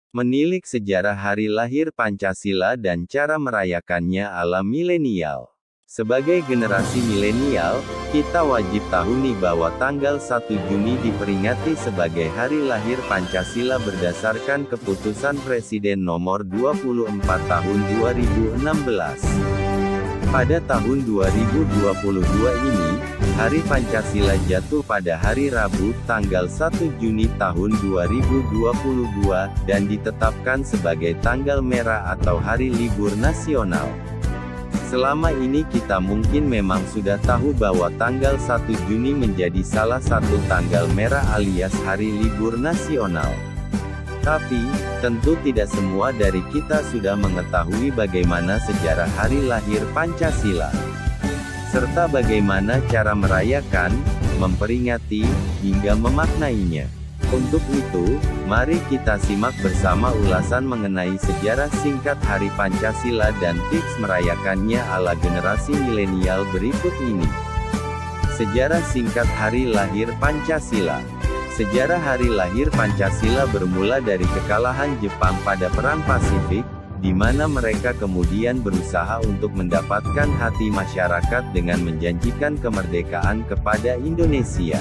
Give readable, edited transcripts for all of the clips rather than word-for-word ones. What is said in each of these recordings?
Menilik sejarah hari lahir Pancasila dan cara merayakannya ala milenial. Sebagai generasi milenial, kita wajib tahu nih bahwa tanggal 1 Juni diperingati sebagai hari lahir Pancasila berdasarkan keputusan Presiden nomor 24 tahun 2016. Pada tahun 2022 ini, Hari Pancasila jatuh pada hari Rabu, tanggal 1 Juni tahun 2022, dan ditetapkan sebagai tanggal merah atau hari libur nasional. Selama ini kita mungkin memang sudah tahu bahwa tanggal 1 Juni menjadi salah satu tanggal merah alias hari libur nasional. Tapi, tentu tidak semua dari kita sudah mengetahui bagaimana sejarah hari lahir Pancasila, serta bagaimana cara merayakan, memperingati, hingga memaknainya. Untuk itu, mari kita simak bersama ulasan mengenai sejarah singkat Hari Pancasila dan tips merayakannya ala generasi milenial berikut ini. Sejarah singkat Hari Lahir Pancasila. Sejarah hari lahir Pancasila bermula dari kekalahan Jepang pada Perang Pasifik, di mana mereka kemudian berusaha untuk mendapatkan hati masyarakat dengan menjanjikan kemerdekaan kepada Indonesia.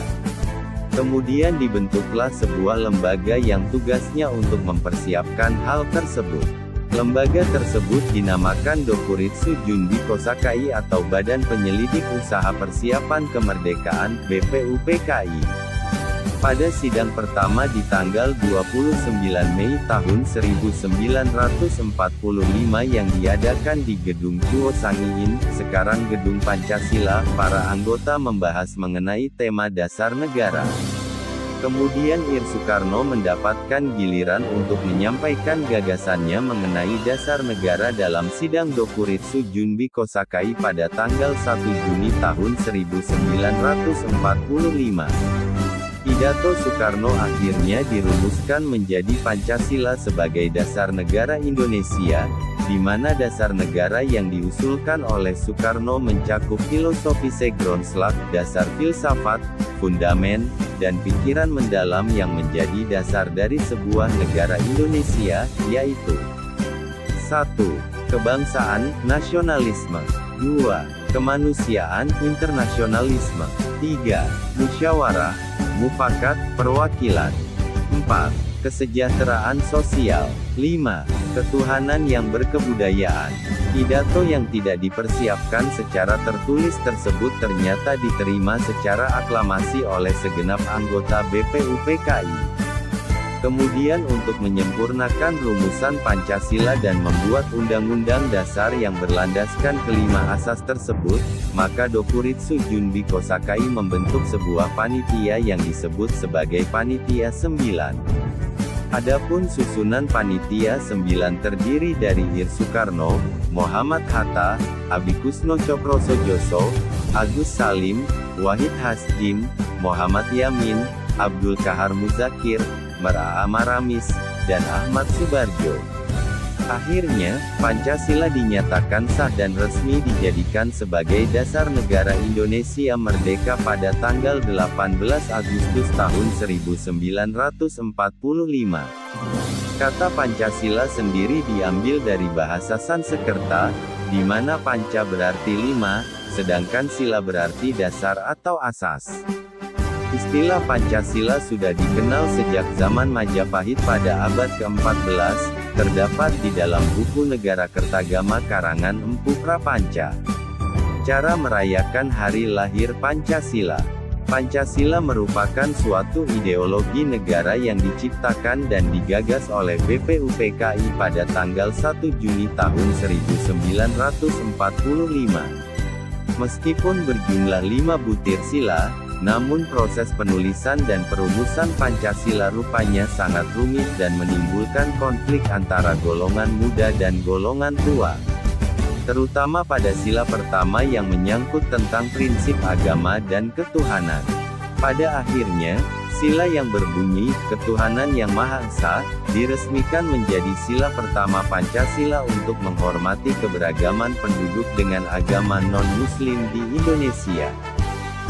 Kemudian dibentuklah sebuah lembaga yang tugasnya untuk mempersiapkan hal tersebut. Lembaga tersebut dinamakan Dokuritsu Junbi Kosakai atau Badan Penyelidik Usaha Persiapan Kemerdekaan, BPUPKI. Pada sidang pertama di tanggal 29 Mei tahun 1945 yang diadakan di Gedung Chuo Sangiin, sekarang Gedung Pancasila, para anggota membahas mengenai tema dasar negara. Kemudian Ir Soekarno mendapatkan giliran untuk menyampaikan gagasannya mengenai dasar negara dalam sidang Dokuritsu Junbi Kosakai pada tanggal 1 Juni tahun 1945. Pidato Soekarno akhirnya dirumuskan menjadi Pancasila sebagai dasar negara Indonesia, di mana dasar negara yang diusulkan oleh Soekarno mencakup filosofi Segrondslag, dasar filsafat, fundamen, dan pikiran mendalam yang menjadi dasar dari sebuah negara Indonesia, yaitu 1. Kebangsaan, nasionalisme. 2. Kemanusiaan, internasionalisme. 3. Musyawarah, mufakat, perwakilan. 4. Kesejahteraan sosial. 5. Ketuhanan yang berkebudayaan. Pidato yang tidak dipersiapkan secara tertulis tersebut ternyata diterima secara aklamasi oleh segenap anggota BPUPKI. Kemudian untuk menyempurnakan rumusan Pancasila dan membuat undang-undang dasar yang berlandaskan kelima asas tersebut, maka Dokuritsu Junbi Kosakai membentuk sebuah panitia yang disebut sebagai Panitia 9. Adapun susunan Panitia 9 terdiri dari Ir Soekarno, Muhammad Hatta, Abikusno Cokrosojoso, Agus Salim, Wahid Hasyim, Muhammad Yamin, Abdul Kahar Muzakir, Mera Amaramis, dan Ahmad Subarjo. Akhirnya, Pancasila dinyatakan sah dan resmi dijadikan sebagai dasar negara Indonesia merdeka pada tanggal 18 Agustus tahun 1945. Kata Pancasila sendiri diambil dari bahasa Sanskerta, di mana panca berarti 5, sedangkan sila berarti dasar atau asas. Istilah Pancasila sudah dikenal sejak zaman Majapahit pada abad ke-14, terdapat di dalam buku Negara Kertagama karangan Empu Prapanca. Cara merayakan hari lahir Pancasila. Pancasila merupakan suatu ideologi negara yang diciptakan dan digagas oleh BPUPKI pada tanggal 1 Juni tahun 1945. Meskipun berjumlah 5 butir sila, namun proses penulisan dan perumusan Pancasila rupanya sangat rumit dan menimbulkan konflik antara golongan muda dan golongan tua. Terutama pada sila pertama yang menyangkut tentang prinsip agama dan ketuhanan. Pada akhirnya, sila yang berbunyi, Ketuhanan Yang Maha Esa, diresmikan menjadi sila pertama Pancasila untuk menghormati keberagaman penduduk dengan agama non-Muslim di Indonesia.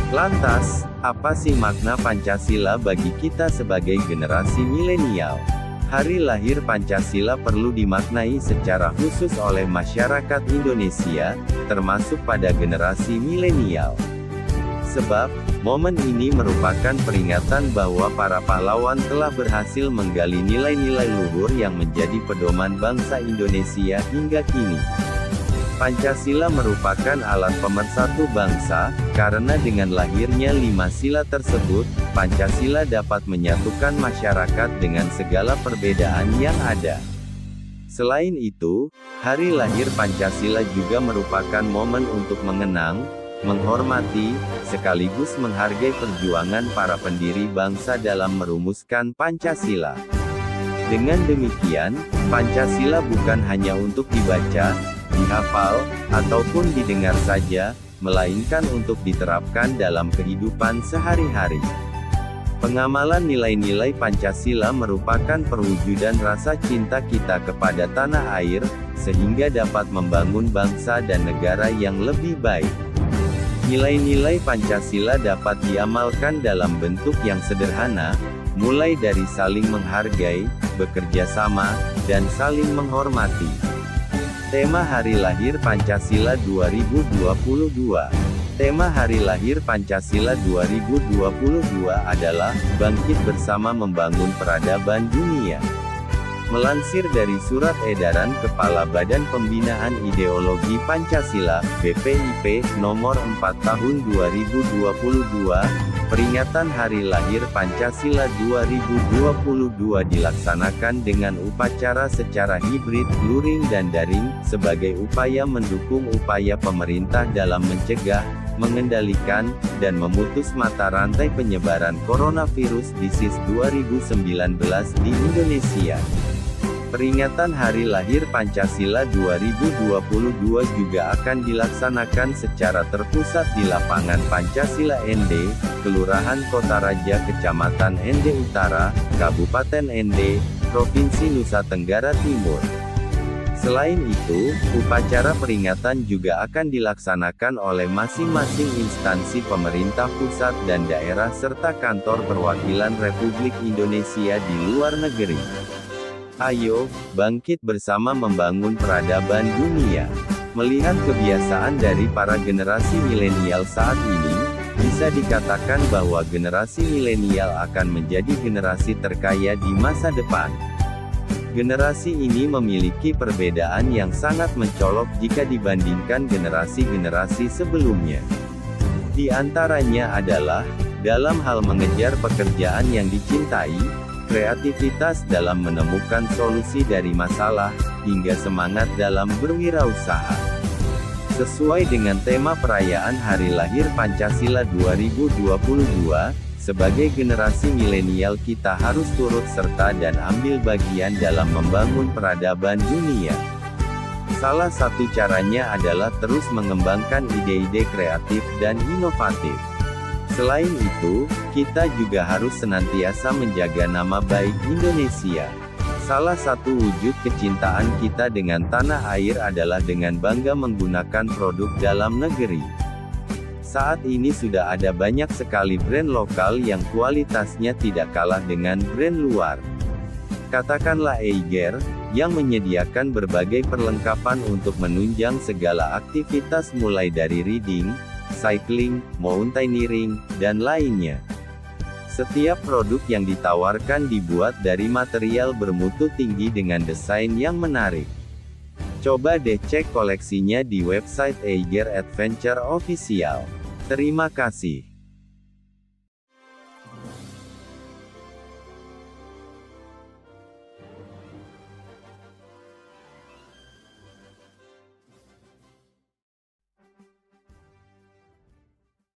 Lantas, apa sih makna Pancasila bagi kita sebagai generasi milenial? Hari lahir Pancasila perlu dimaknai secara khusus oleh masyarakat Indonesia, termasuk pada generasi milenial. Sebab, momen ini merupakan peringatan bahwa para pahlawan telah berhasil menggali nilai-nilai luhur yang menjadi pedoman bangsa Indonesia hingga kini. Pancasila merupakan alat pemersatu bangsa, karena dengan lahirnya 5 sila tersebut, Pancasila dapat menyatukan masyarakat dengan segala perbedaan yang ada. Selain itu, hari lahir Pancasila juga merupakan momen untuk mengenang, menghormati, sekaligus menghargai perjuangan para pendiri bangsa dalam merumuskan Pancasila. Dengan demikian, Pancasila bukan hanya untuk dibaca, dihafal, ataupun didengar saja, melainkan untuk diterapkan dalam kehidupan sehari-hari. Pengamalan nilai-nilai Pancasila merupakan perwujudan rasa cinta kita kepada tanah air, sehingga dapat membangun bangsa dan negara yang lebih baik. Nilai-nilai Pancasila dapat diamalkan dalam bentuk yang sederhana, mulai dari saling menghargai, bekerja sama, dan saling menghormati. Tema Hari Lahir Pancasila 2022. Tema Hari Lahir Pancasila 2022 adalah, Bangkit Bersama Membangun Peradaban Dunia. Melansir dari Surat Edaran Kepala Badan Pembinaan Ideologi Pancasila, BPIP, Nomor 4 Tahun 2022, peringatan Hari Lahir Pancasila 2022 dilaksanakan dengan upacara secara hibrid, luring dan daring, sebagai upaya mendukung upaya pemerintah dalam mencegah, mengendalikan, dan memutus mata rantai penyebaran coronavirus disease 2019 di Indonesia. Peringatan Hari Lahir Pancasila 2022 juga akan dilaksanakan secara terpusat di lapangan Pancasila ND, Kelurahan Kota Raja Kecamatan ND Utara, Kabupaten ND, Provinsi Nusa Tenggara Timur. Selain itu, upacara peringatan juga akan dilaksanakan oleh masing-masing instansi pemerintah pusat dan daerah serta kantor perwakilan Republik Indonesia di luar negeri. Ayo, bangkit bersama membangun peradaban dunia. Melihat kebiasaan dari para generasi milenial saat ini, bisa dikatakan bahwa generasi milenial akan menjadi generasi terkaya di masa depan. Generasi ini memiliki perbedaan yang sangat mencolok jika dibandingkan generasi-generasi sebelumnya. Di antaranya adalah, dalam hal mengejar pekerjaan yang dicintai, kreativitas dalam menemukan solusi dari masalah, hingga semangat dalam berwirausaha. Sesuai dengan tema perayaan Hari Lahir Pancasila 2022, sebagai generasi milenial kita harus turut serta dan ambil bagian dalam membangun peradaban dunia. Salah satu caranya adalah terus mengembangkan ide-ide kreatif dan inovatif. Selain itu, kita juga harus senantiasa menjaga nama baik Indonesia. Salah satu wujud kecintaan kita dengan tanah air adalah dengan bangga menggunakan produk dalam negeri. Saat ini sudah ada banyak sekali brand lokal yang kualitasnya tidak kalah dengan brand luar. Katakanlah Eiger, yang menyediakan berbagai perlengkapan untuk menunjang segala aktivitas mulai dari reading, cycling, mountaineering, dan lainnya. Setiap produk yang ditawarkan dibuat dari material bermutu tinggi dengan desain yang menarik. Coba deh cek koleksinya di website Eiger Adventure Official. Terima kasih.